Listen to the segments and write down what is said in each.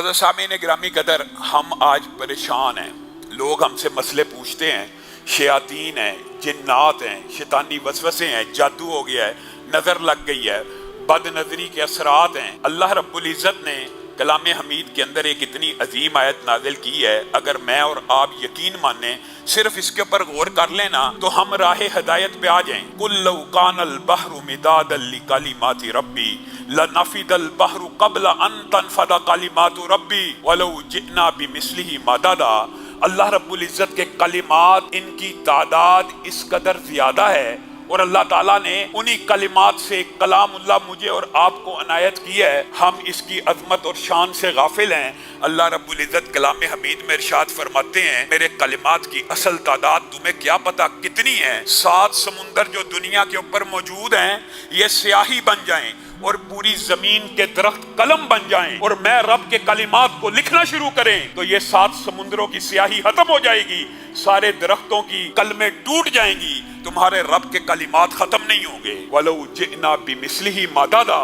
हज़रत सामीन गिरामी कदर, हम आज परेशान हैं। लोग हमसे मसले पूछते हैं, शयातीन हैं, जिन्नात हैं, शैतानी वसवसे हैं, जादू हो गया है, नज़र लग गई है, बद नज़री के असरात हैं। अल्लाह रब्बुल इज़्ज़त ने कलाम हमीद के अंदर एक इतनी अजीम आयत नाजिल की है, अगर मैं और आप यकीन माने, सिर्फ इसके ऊपर गौर कर लेना तो हम राह हिदायत पे आ जाएं। कुल लौ कानल बहरु मिदादल लिकलिमाति रब्बी लनफिदल बहरु क़ब्ल अन तनफद कलिमातु रब्बी वलौ जिना बिमिस्लिही मददा। अल्लाह रब्बुल इज़्ज़त के कलिमात, इनकी तादाद इस कदर ज्यादा है और अल्लाह ताला ने उन्हीं कलिमात से कलामुल्लाह मुझे और आपको अनायत की है। हम इसकी अजमत और शान से गाफिल हैं। अल्लाह रब्बुल इज़्ज़त कलाम हमीद में इरशाद फरमाते हैं, मेरे कलिमात की असल तादाद तुम्हें क्या पता कितनी है? 7 समुंदर जो दुनिया के ऊपर मौजूद हैं, ये स्याही बन जाएं और पूरी जमीन के दरख्त कलम बन जाएं और मैं रब के कलिमात को लिखना शुरू करें तो ये 7 समुंदरों की स्याही खत्म हो जाएगी, सारे दरख्तों की कलमें टूट जाएंगी, तुम्हारे रब के कलिमात खत्म नहीं होंगे। वलो जिना बिमिस्लिही मददा,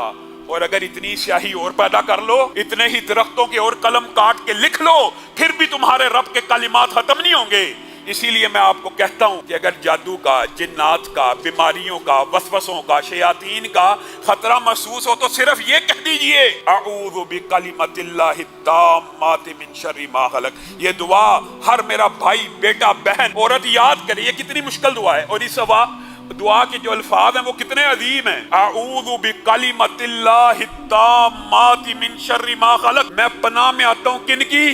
और अगर इतनी स्याही और पैदा कर लो, इतने ही दरख्तों के और कलम काट के लिख लो, फिर भी तुम्हारे रब के कलिमात खत्म नहीं होंगे। इसीलिए मैं आपको कहता हूं कि अगर जादू का, जिन्नात का, बीमारियों का, वसवसों का, शयातीन का खतरा महसूस हो तो सिर्फ ये कह दीजिए, अऊज़ु बिकलिमतिल्लाहि ताम्माति मिन शर्रि मा खलक। ये दुआ हर मेरा भाई, बेटा, बहन, औरत याद करे। ये कितनी मुश्किल दुआ है और इस दुआ के जो अल्फाज हैं वो कितने अजीम हैं। अऊज़ु बिकलिमतिल्लाहि ताम्माति मिन शर्रि मा खलक। मैं पनाह में आता हूं किनकी?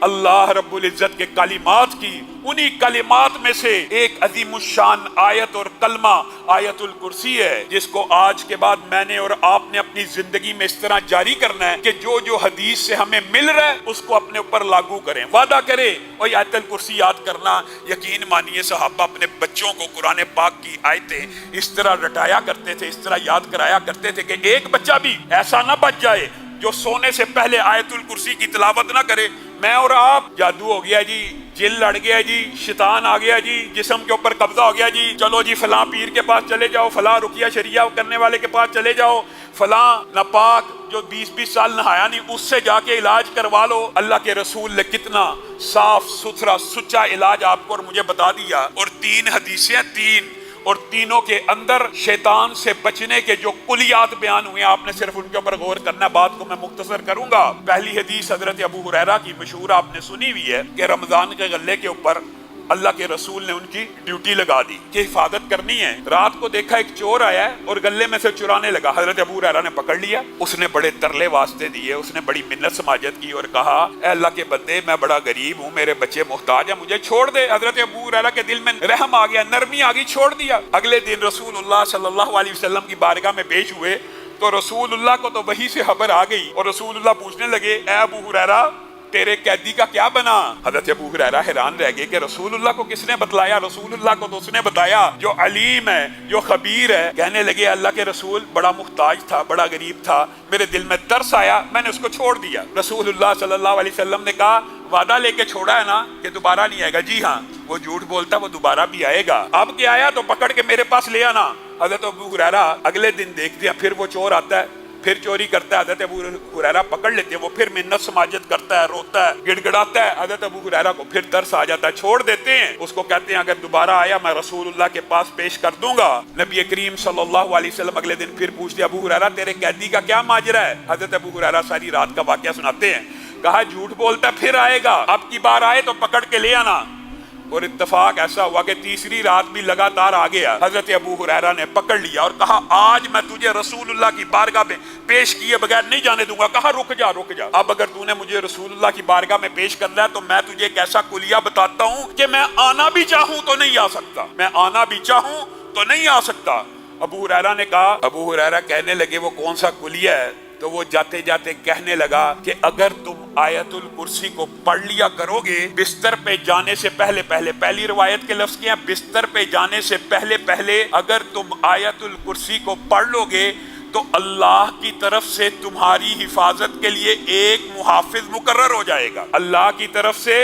अल्लाह रब्बुल इज़्ज़त के कलिमात की। उन्हीं कलिमात में से एक अजीमुशान आयत और कलमा आयतुल कुर्सी है, जिसको आज के बाद मैंने और आपने अपनी जिंदगी में इस तरह जारी करना है कि जो जो हदीस से हमें मिल रहा है उसको अपने ऊपर लागू करें। वादा करें और आयतुल कुर्सी याद करना। यकीन मानिए सहाबा अपने बच्चों को कुरान पाक की आयतें इस तरह रटाया करते थे, इस तरह याद कराया करते थे कि एक बच्चा भी ऐसा ना बच जाए जो सोने से पहले आयतुल कुर्सी की तिलावत ना करे। मैं और आप, जादू हो गया जी, जिन लड़ गया जी, शैतान आ गया जी, जिस्म के ऊपर कब्जा हो गया जी, चलो जी फलां पीर के पास चले जाओ, फलां रुकिया शरिया करने वाले के पास चले जाओ, फलां नापाक जो 20-20 साल नहाया नहीं उससे जाके इलाज करवा लो। अल्लाह के रसूल ने कितना साफ सुथरा सुच्चा इलाज आपको और मुझे बता दिया। और 3 हदीसें, 3 और तीनों के अंदर शैतान से बचने के जो कुलियात बयान हुए, आपने सिर्फ उनके ऊपर गौर करना। बात को मैं मुख्तसर करूंगा। पहली हदीस हजरत अबू हुरैरा की मशहूर आपने सुनी हुई है कि रमजान के गल्ले के ऊपर अल्लाह के रसूल ने उनकी ड्यूटी लगा दी कि हिफाजत करनी है। रात को देखा एक चोर आया है और गले में से चुराने लगा। हजरत अबू हुरैरा ने पकड़ लिया। उसने बड़े तरले वास्ते दिए, उसने बड़ी मिन्नत समाजत की और कहा, ऐ अल्लाह के बंदे, मैं बड़ा गरीब हूँ, मेरे बच्चे मुहताज है, मुझे छोड़ दे। हजरत अबू हुरैरा के दिल में रहम आ गया, नरमी आ गई, छोड़ दिया। अगले दिन रसूलुल्लाह सल्लल्लाहु अलैहि वसल्लम की बारगाह में पेश हुए तो रसूलुल्लाह को तो वही से खबर आ गई और रसूलुल्लाह पूछने लगे, ऐ अबू हुरैरा, तेरे कैदी का क्या बना? हज़रत अबू हुरैरा हैरान रह गए कि रसूलुल्लाह को किसने बतलाया? रसूलुल्लाह को तो उसने बताया जो अलीम है, जो खबीर है। कहने लगे, अल्लाह के रसूल बड़ा मुहताज था, बड़ा गरीब था, मेरे दिल में तरस आया, मैंने उसको छोड़ दिया। रसूलुल्लाह सल्लल्लाहु अलैहि वसल्लम ने कहा, वादा लेके छोड़ा है ना कि दोबारा नहीं आएगा? जी हाँ। वो झूठ बोलता, वो दोबारा भी आएगा। अब क्या आया तो पकड़ के मेरे पास ले आना। हज़रत अबू हुरैरा अगले दिन देख दिया, फिर वो चोर आता है, फिर चोरी करता है। हज़रत अबू हुरैरा पकड़ लेते हैं, वो फिर मिन्नत समाजत करता है, रोता है, गिड़गिड़ाता है। हज़रत अबू हुरैरा को फिर तरस आ जाता है, छोड़ देते हैं उसको। कहते हैं, अगर दोबारा आया मैं रसूलुल्लाह के पास पेश कर दूंगा। नबी करीम सल्लल्लाहु अलैहि वसल्लम अगले दिन फिर पूछते, अबू हुरैरा, तेरे कैदी का क्या माजरा है? हज़रत अबू हुरैरा सारी रात का वाकया सुनाते हैं। कहा, झूठ बोलता, फिर आएगा, अब की बार आए तो पकड़ के ले आना। और इत्तेफाक ऐसा हुआ कि तीसरी रात भी लगातार आ गया। हजरत अबू हुरैरा ने पकड़ लिया और कहा, आज मैं तुझे रसूलुल्लाह की बारगाह में पेश किए बगैर नहीं जाने दूंगा। कहा, रुक जा रुक जा, अब अगर तूने मुझे रसूलुल्लाह की बारगाह में पेश करना है तो मैं तुझे एक ऐसा कुलिया बताता हूँ कि मैं आना भी चाहूँ तो नहीं आ सकता, मैं आना भी चाहूँ तो नहीं आ सकता। अबू हुरैरा ने कहा, अबू हुरैरा कहने लगे, वो कौन सा कुलिया है? तो वो जाते जाते कहने लगा कि अगर तुम आयतुल कुर्सी को पढ़ लिया करोगे बिस्तर पे जाने से पहले पहले, पहली रिवायत के लफ्ज क्या है, बिस्तर पे जाने से पहले पहले अगर तुम आयतुल कुर्सी को पढ़ लोगे तो अल्लाह की तरफ से तुम्हारी हिफाजत के लिए एक मुहाफिज मुकर्रर हो जाएगा। अल्लाह की तरफ से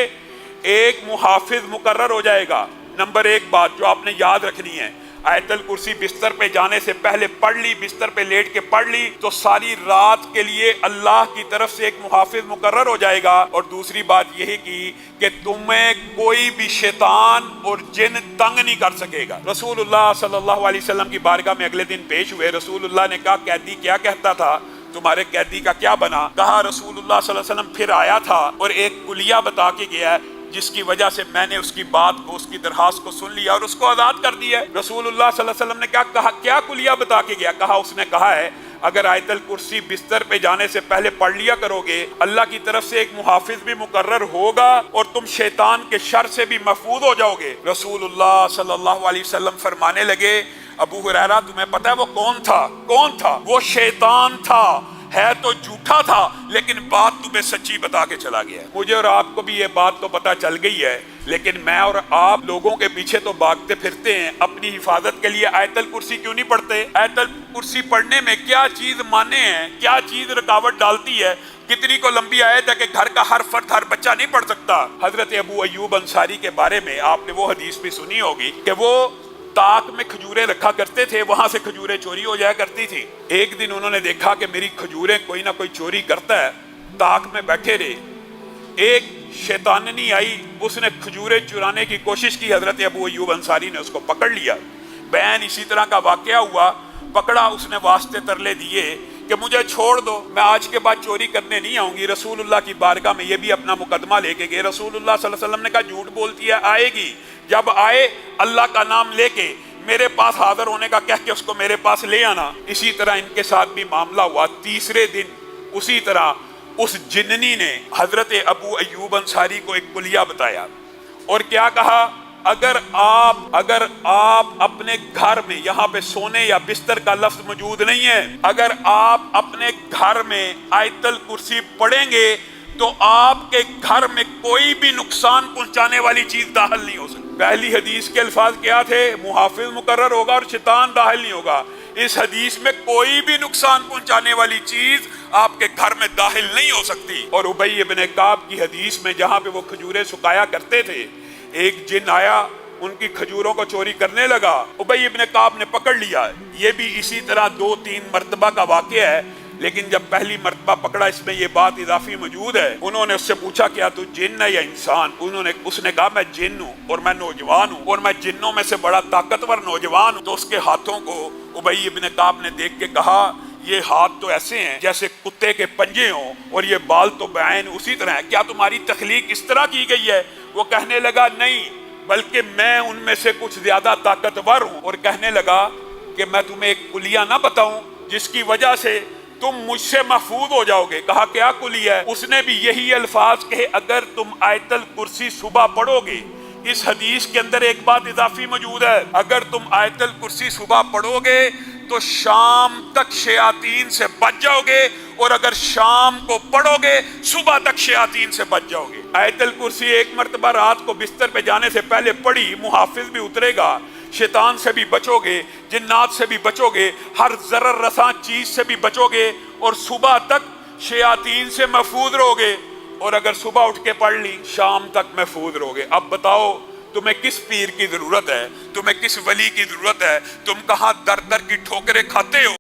एक मुहाफिज मुकर्रर हो जाएगा। नंबर 1 बात जो आपने याद रखनी है, आयतल कुर्सी बिस्तर पे जाने से पहले पढ़ ली, बिस्तर पे लेट के पढ़ ली, तो सारी रात के लिए अल्लाह की तरफ से एक मुहाफिज मुकर्रर हो जाएगा। और दूसरी बात यही की कि तुम्हें कोई भी शैतान और जिन तंग नहीं कर सकेगा। रसूलुल्लाह सल्लल्लाहु अलैहि वसल्लम की बारगाह में अगले दिन पेश हुए। रसूलुल्लाह ने कहा, कैदी क्या कहता था, तुम्हारे कैदी का क्या बना? कहा, रसूलुल्लाह सल्लल्लाहु अलैहि वसल्लम फिर आया था और एक कुलिया बता के गया, जिसकी वजह से मैंने उसकी बात को, उसकी दरखास्त को सुन लिया और उसको आज़ाद कर दिया। रसूलुल्लाह सल्लल्लाहु अलैहि वसल्लम ने कहा, क्या कुलिया बता के गया? कहा, उसने कहा है अगर आयतल कुर्सी बिस्तर पे जाने से पहले पढ़ लिया करोगे, अल्लाह की तरफ से एक मुहाफिज भी मुकर्रर होगा और तुम शैतान के शर से भी महफूज हो जाओगे। रसूलुल्लाह सल्लल्लाहु अलैहि वसल्लम फरमाने लगे, अबू हुरैरा तुम्हें पता है वो कौन था? कौन था? वो शैतान था, है तो झूठा था लेकिन बात तुम्हें सच्ची बता के चला गया। मुझे और आपको भी ये बात तो पता चल गई है, लेकिन मैं और आप लोगों के पीछे तो भागते फिरते हैं। अपनी हिफाजत के लिए आयतल कुर्सी क्यों नहीं पढ़ते? आयतल कुर्सी पढ़ने में क्या चीज माने हैं, क्या चीज रुकावट डालती है? कितनी को लंबी आयत है कि घर का हर फर्द, हर बच्चा नहीं पढ़ सकता। हजरत अबू अय्यूब अंसारी के बारे में आपने वो हदीस भी सुनी होगी कि वो ताक में खजूरें रखा करते थे, वहां से खजूरें चोरी हो जाया करती थी। एक दिन उन्होंने देखा कि मेरी खजूरें कोई ना कोई चोरी करता है, ताक में बैठे रहे। एक शैताननी आई, उसने खजूरें चुराने की कोशिश की। हजरत अबू अय्यूब अंसारी ने उसको पकड़ लिया। बैन इसी तरह का वाकया हुआ, पकड़ा, उसने वास्ते तरले दिए कि मुझे छोड़ दो, मैं आज के बाद चोरी करने नहीं आऊंगी। रसूलुल्लाह की बारगाह में ये भी अपना मुकदमा लेके गए। रसूलुल्लाह सल्लल्लाहु अलैहि वसल्लम ने कहा, झूठ बोलती है, आएगी, जब आए अल्लाह का नाम लेके मेरे पास हाजिर होने का कह के उसको मेरे पास ले आना। इसी तरह इनके साथ भी मामला हुआ। तीसरे दिन उसी तरह उस जिन्नी ने हजरत अबू अय्यूब अंसारी को एक कुलिया बताया और क्या कहा, अगर आप अपने घर में, यहाँ पे सोने या बिस्तर का लफ्ज मौजूद नहीं है, अगर आप अपने घर में आयतल कुर्सी पढ़ेंगे तो आपके घर में कोई भी नुकसान पहुंचाने वाली चीज दाखिल नहीं हो सकती। पहली हदीस के अल्फाज क्या थे? मुहाफिज मुकर्रर होगा और शैतान दाखिल नहीं होगा। इस हदीस में कोई भी नुकसान पहुंचाने वाली चीज आपके घर में दाखिल नहीं हो सकती। और उबई इब्न काब की हदीस में, जहां पे वो खजूरें सुखाया करते थे, एक जिन आया, उनकी खजूरों को चोरी करने लगा। उबई इब्न काब ने पकड़ लिया। ये भी इसी तरह 2-3 मरतबा का वाकया है, लेकिन जब पहली मरतबा पकड़ा, इसमें ये बात इजाफी मौजूद है। उन्होंने उससे पूछा, क्या तू जिन्न है या इंसान? उसने कहा, मैं जिन्न हूँ और मैं नौजवान हूँ और मैं जिन्नों में से बड़ा ताकतवर नौजवान हूँ। तो उसके हाथों को उबई इब्न काब ने देख के कहा, ये हाथ तो ऐसे हैं जैसे कुत्ते के पंजे हों और ये बाल तो बैन उसी तरह है, क्या तुम्हारी तख्लीक इस तरह की गई है? वो कहने लगा, नहीं, बल्कि मैं उनमें से कुछ ज्यादा ताकतवर हूँ। और कहने लगा कि मैं तुम्हें एक कुलिया ना बताऊं जिसकी वजह से तुम मुझसे महफूज हो जाओगे? कहा, क्या कुलिया है? उसने भी यही अल्फाज कहे, अगर तुम आयतल कुर्सी सुबह पढ़ोगे। इस हदीस के अंदर एक बात इजाफी मौजूद है, अगर तुम आयतल कुर्सी सुबह पढ़ोगे तो शाम तक शयातीन से बच जाओगे, और अगर शाम को पढ़ोगे सुबह तक शयातीन से बच जाओगे। आयतल कुर्सी एक मरतबा रात को बिस्तर पे जाने से पहले पढ़ी, मुहाफिज भी उतरेगा, शैतान से भी बचोगे, जिन्नात से भी बचोगे, हर जरर रसा चीज से भी बचोगे और सुबह तक शयातीन से महफूज रहोगे। और अगर सुबह उठ के पढ़ ली, शाम तक महफूज रहोगे। अब बताओ, तुम्हें किस पीर की जरूरत है? तुम्हें किस वली की जरूरत है? तुम कहाँ दर दर की ठोकरें खाते हो?